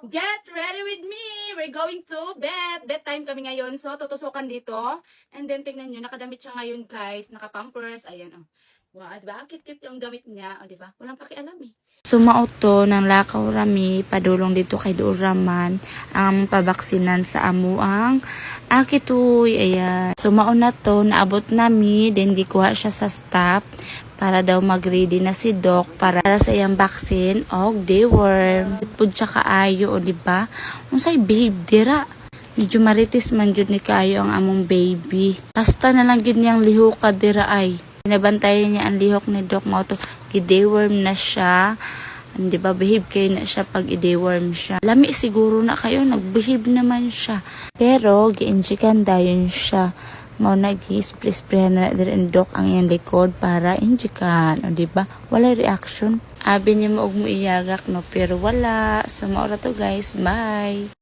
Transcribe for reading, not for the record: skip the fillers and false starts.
Get ready with me! We're going to bed. Bedtime kami ngayon. So, tutusukan dito. And then, tingnan nyo, nakadamit siya ngayon, guys. Nakapampers. Ayan, oh. Wow, diba? Cute-cute yung damit niya. O, diba? Walang pakialam, eh. Sumao to ng lakaw rami, padulong dito kay Doraman, ang pabaksinan sa amuang akitoy. Ayan. Sumao na to, naabot nami, then gikuha siya sa staff para daw mag-ready na si Doc para sa iyang vaccine og deworm. Pud siya kaayo, o diba? Unsay babe dira? Medyo maritis man jud ni kayo ang among baby. Basta na lang gid niyang lihok ka dira ay. Pinabantayan niya ang lihok ni Doc mo to. I-deworm na siya. Di ba, behave kayo na siya pag i-deworm siya. Lami siguro na kayo, nag-behave naman siya. Pero, gi-injikan dayon siya. Mao nag-i-spray-sprayan na din Doc ang iyang likod para injikan. O diba? Wala reaction. Abi niya mo og mo iyagak no, pero wala. So, maura to guys. Bye!